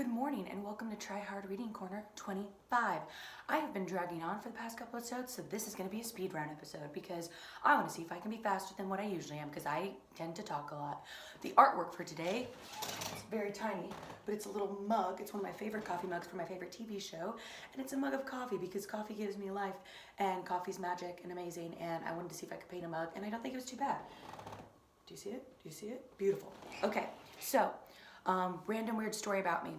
Good morning and welcome to TryHard Reading Corner 25. I have been dragging on for the past couple episodes, so this is going to be a speed round episode because I want to see if I can be faster than what I usually am because I tend to talk a lot. The artwork for today, it's very tiny, but it's a little mug. It's one of my favorite coffee mugs for my favorite TV show, and it's a mug of coffee because coffee gives me life and coffee's magic and amazing, and I wanted to see if I could paint a mug, and I don't think it was too bad. Do you see it? Do you see it? Beautiful. Okay, so random weird story about me.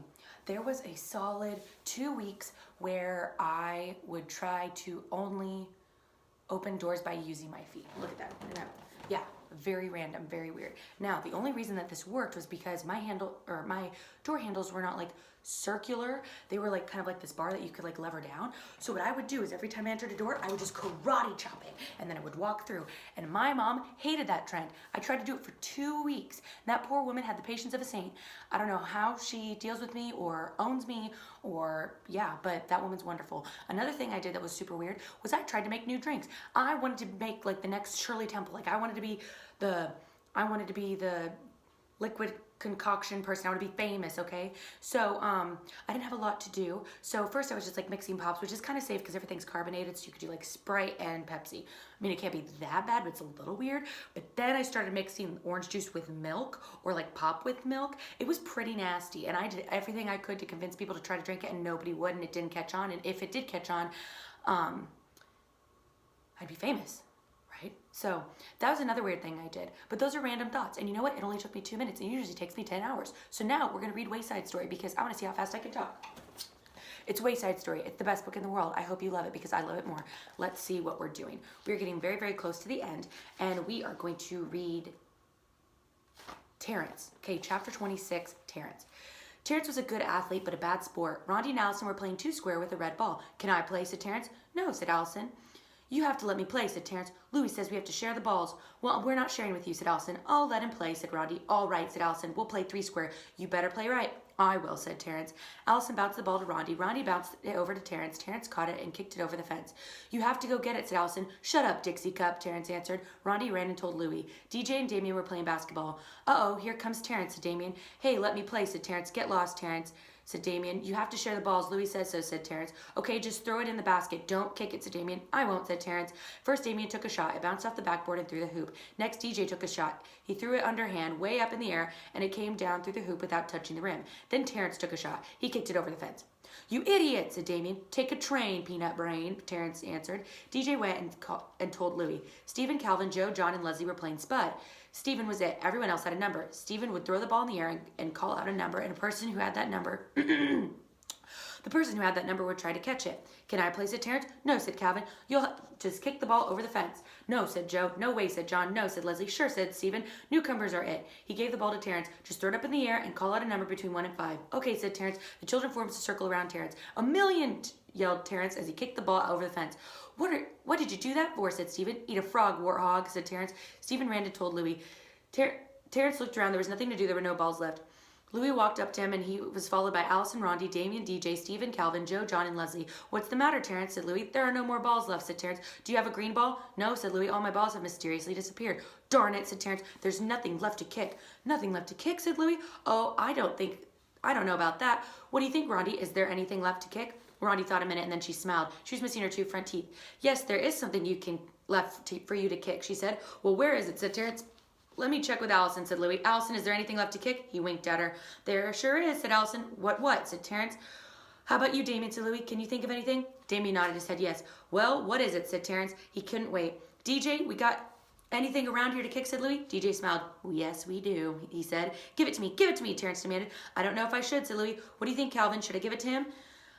There was a solid 2 weeks where I would try to only open doors by using my feet. Look at that. Yeah, very random, very weird. Now, the only reason that this worked was because my door handles were not like circular. They were like kind of like this bar that you could like lever down. So what I would do is every time I entered a door, I would just karate chop it and then I would walk through. And my mom hated that trend. I tried to do it for 2 weeks. That poor woman had the patience of a saint. I don't know how she deals with me or owns me or yeah, but that woman's wonderful. Another thing I did that was super weird was I tried to make new drinks. I wanted to make like the next Shirley Temple. Like I wanted to be the liquid concoction person. I want to be famous, okay? So I didn't have a lot to do. So first I was just like mixing pops, which is kind of safe because everything's carbonated, so you could do like Sprite and Pepsi. I mean, it can't be that bad, but it's a little weird. But then I started mixing orange juice with milk or like pop with milk. It was pretty nasty, and I did everything I could to convince people to try to drink it, and nobody would, and it didn't catch on. And if it did catch on, I'd be famous. Right? So that was another weird thing I did. But those are random thoughts. And you know what? It only took me 2 minutes. It usually takes me 10 hours. So now we're going to read Wayside Story because I want to see how fast I can talk. It's Wayside Story. It's the best book in the world. I hope you love it because I love it more. Let's see what we're doing. We're getting very, very close to the end. And we are going to read Terrence. Okay, chapter 26, Terrence. Terrence was a good athlete, but a bad sport. Rondi and Allison were playing two square with a red ball. Can I play? Said Terrence. No, said Allison. You have to let me play, said Terrence. Louis says we have to share the balls. Well, we're not sharing with you, said Allison. Oh, let him play, said Rondi. All right, said Allison. We'll play three square. You better play right. I will, said Terrence. Allison bounced the ball to Rondi. Rondi bounced it over to Terrence. Terrence caught it and kicked it over the fence. You have to go get it, said Allison. Shut up, Dixie Cup, Terrence answered. Rondi ran and told Louis. DJ and Damien were playing basketball. Uh-oh, here comes Terrence, said Damien. Hey, let me play, said Terrence. Get lost, Terrence, said Damien. You have to share the balls. Louis says so, said Terrence. Okay, just throw it in the basket. Don't kick it, said Damien. I won't, said Terrence. First, Damien took a shot. It bounced off the backboard and through the hoop. Next, DJ took a shot. He threw it underhand, way up in the air, and it came down through the hoop without touching the rim. Then Terrence took a shot. He kicked it over the fence. You idiot, said Damien. Take a train, peanut brain, Terrence answered. DJ went and told Louis. Stephen, Calvin, Joe, John, and Leslie were playing Spud. Stephen was it. Everyone else had a number. Stephen would throw the ball in the air and call out a number, and a person who had that number the person who had that number would try to catch it. Can I play, said Terrence. No, said Calvin. You'll just kick the ball over the fence. No, said Joe. No way, said John. No, said Leslie. Sure, said Stephen. Newcomers are it. He gave the ball to Terrence. Just throw it up in the air and call out a number between 1 and 5. Okay, said Terrence. The children formed a circle around Terrence. A million, yelled Terrence as he kicked the ball over the fence. What did you do that for, said Stephen. Eat a frog, warthog, said Terrence. Stephen ran and told Louis. Terrence looked around. There was nothing to do. There were no balls left. Louis walked up to him, and he was followed by Allison, Rondi, Damien, DJ, Stephen, Calvin, Joe, John, and Leslie. What's the matter, Terrence, said Louis. There are no more balls left, said Terrence. Do you have a green ball? No, said Louis. All my balls have mysteriously disappeared. Darn it, said Terrence. There's nothing left to kick. Nothing left to kick, said Louis. Oh, I don't know about that. What do you think, Rondi? Is there anything left to kick? Rondi thought a minute, and then she smiled. She was missing her 2 front teeth. Yes, there is something for you to kick, she said. Well, where is it, said Terrence. Let me check with Allison, said Louis. Allison, is there anything left to kick? He winked at her. There sure is, said Allison. What, said Terrence. How about you, Damien, said Louis. Can you think of anything? Damien nodded his head yes. Well, what is it, said Terrence. He couldn't wait. DJ, we got anything around here to kick, said Louis. DJ smiled. Yes, we do, he said. Give it to me, Terrence demanded. I don't know if I should, said Louis. What do you think, Calvin? Should I give it to him?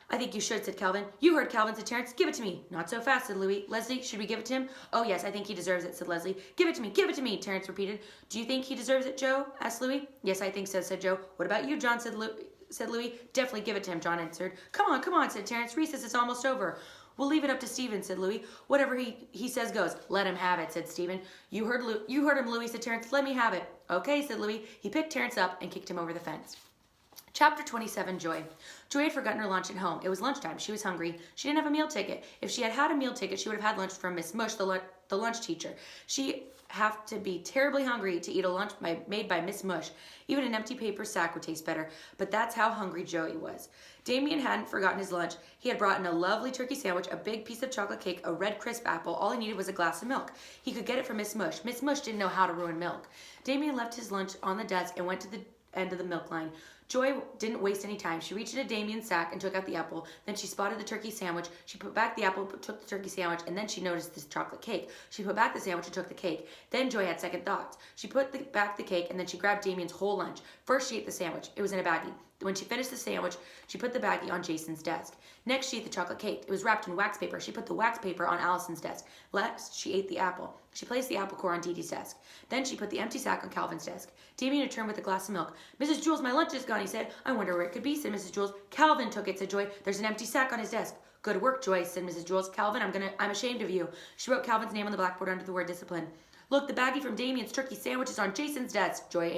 I think you should, said Calvin. You heard Calvin, said Terrence. Give it to me. Not so fast, said Louis. Leslie, should we give it to him? Oh, yes, I think he deserves it, said Leslie. Give it to me, Terrence repeated. Do you think he deserves it, Joe? Asked Louis. Yes, I think so, said Joe. What about you, John, said Louis. Definitely give it to him, John answered. Come on, said Terrence. Recess is almost over. We'll leave it up to Stephen, said Louis. Whatever he says goes. Let him have it, said Stephen. You heard him, Louis, said Terrence. Let me have it. Okay, said Louis. He picked Terrence up and kicked him over the fence. Chapter 27, Joy. Joy had forgotten her lunch at home. It was lunchtime. She was hungry. She didn't have a meal ticket. If she had had a meal ticket, she would have had lunch from Miss Mush, the lunch teacher. She have to be terribly hungry to eat a lunch made by Miss Mush. Even an empty paper sack would taste better, but that's how hungry Joey was. Damien hadn't forgotten his lunch. He had brought in a lovely turkey sandwich, a big piece of chocolate cake, a red crisp apple. All he needed was a glass of milk. He could get it from Miss Mush. Miss Mush didn't know how to ruin milk. Damien left his lunch on the desk and went to the end of the milk line. Joy didn't waste any time. She reached into Damien's sack and took out the apple. Then she spotted the turkey sandwich. She put back the apple, took the turkey sandwich, and then she noticed this chocolate cake. She put back the sandwich and took the cake. Then Joy had second thoughts. She put back the cake, and then she grabbed Damien's whole lunch. First, she ate the sandwich. It was in a baggie. When she finished the sandwich, she put the baggie on Jason's desk. Next, she ate the chocolate cake. It was wrapped in wax paper. She put the wax paper on Allison's desk. Last, she ate the apple. She placed the apple core on Dee Dee's desk. Then she put the empty sack on Calvin's desk. Damien returned with a glass of milk. "Mrs. Jules, my lunch is gone," he said. "I wonder where it could be," said Mrs. Jules. "Calvin took it," said Joy. "There's an empty sack on his desk." "Good work, Joy," said Mrs. Jules. "Calvin, I'm ashamed of you." She wrote Calvin's name on the blackboard under the word discipline. "Look, the baggie from Damien's turkey sandwich is on Jason's desk," Joy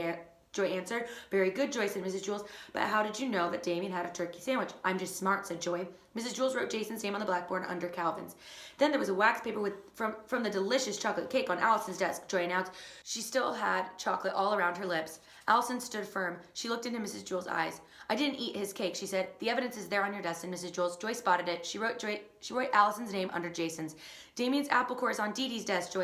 answered. "Very good, Joy," said Mrs. Jules. "But how did you know that Damien had a turkey sandwich?" "I'm just smart," said Joy. Mrs. Jules wrote Jason's name on the blackboard under Calvin's. Then there was a wax paper from the delicious chocolate cake on Allison's desk, Joy announced. She still had chocolate all around her lips. Allison stood firm. She looked into Mrs. Jules' eyes. "I didn't eat his cake," she said. "The evidence is there on your desk," said Mrs. Jules. Joy spotted it. She wrote Allison's name under Jason's. "Damien's apple core is on Dee Dee's desk,"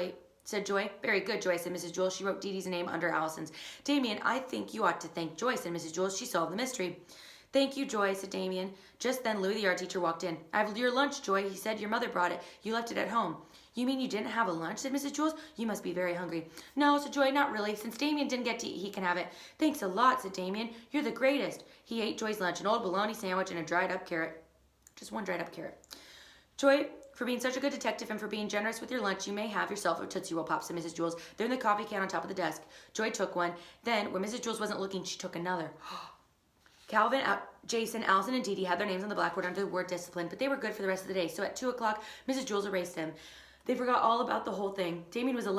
said Joy. "Very good, Joy," said Mrs. Jules. She wrote Dee Dee's name under Allison's. "Damien, I think you ought to thank Joy," said Mrs. Jules. "She solved the mystery." "Thank you, Joy," said Damien. Just then Louis, the art teacher, walked in. "I have your lunch, Joy," he said. "Your mother brought it. You left it at home." "You mean you didn't have a lunch?" said Mrs. Jules. "You must be very hungry." "No," said Joy, "not really. Since Damien didn't get to eat, he can have it." "Thanks a lot," said Damien. "You're the greatest." He ate Joy's lunch, an old bologna sandwich and a dried up carrot. Just one dried up carrot. "Joy, for being such a good detective and for being generous with your lunch, you may have yourself a Tootsie Roll Pop," said Mrs. Jules. "They're in the coffee can on top of the desk." Joy took one. Then, when Mrs. Jules wasn't looking, she took another. Calvin, Jason, Allison, and Dee Dee had their names on the blackboard under the word discipline, but they were good for the rest of the day. So at 2 o'clock, Mrs. Jules erased them. They forgot all about the whole thing. Damien was had a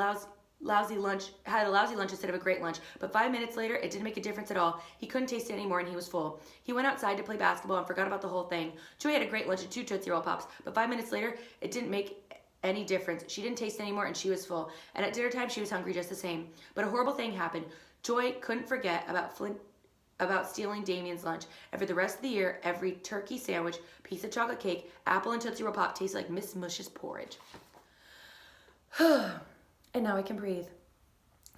lousy lunch instead of a great lunch, but 5 minutes later, it didn't make a difference at all. He couldn't taste it anymore, and he was full. He went outside to play basketball and forgot about the whole thing. Joy had a great lunch and 2 Tootsie Roll Pops, but 5 minutes later, it didn't make any difference. She didn't taste it anymore, and she was full. And at dinner time, she was hungry just the same. But a horrible thing happened. Joy couldn't forget about stealing Damien's lunch, and for the rest of the year, every turkey sandwich, piece of chocolate cake, apple, and Tootsie Roll Pop tasted like Miss Mush's porridge. And now I can breathe.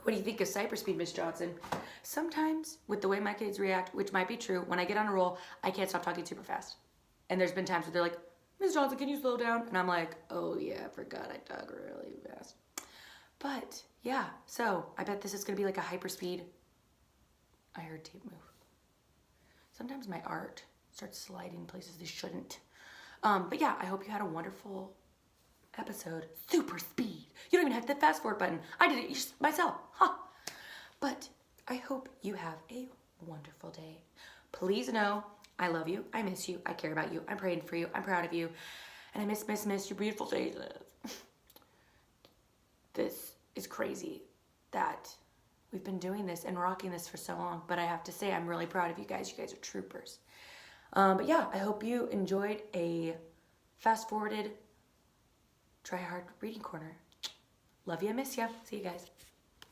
What do you think of Cyberspeed, Miss Johnson? Sometimes, with the way my kids react, which might be true, when I get on a roll, I can't stop talking super fast. And there's been times where they're like, "Miss Johnson, can you slow down?" And I'm like, "Oh yeah, I forgot I talk really fast." But yeah, so I bet this is gonna be like a hyperspeed. I heard tape move. Sometimes my art starts sliding places they shouldn't. But yeah, I hope you had a wonderful episode. Super speed. You don't even have the fast forward button. I did it myself. Huh. But I hope you have a wonderful day. Please know I love you. I miss you. I care about you. I'm praying for you. I'm proud of you. And I miss your beautiful faces. This is crazy that we've been doing this and rocking this for so long. But I have to say, I'm really proud of you guys. You guys are troopers. But yeah, I hope you enjoyed a fast-forwarded TryHard reading corner. Love you, miss ya. See you guys.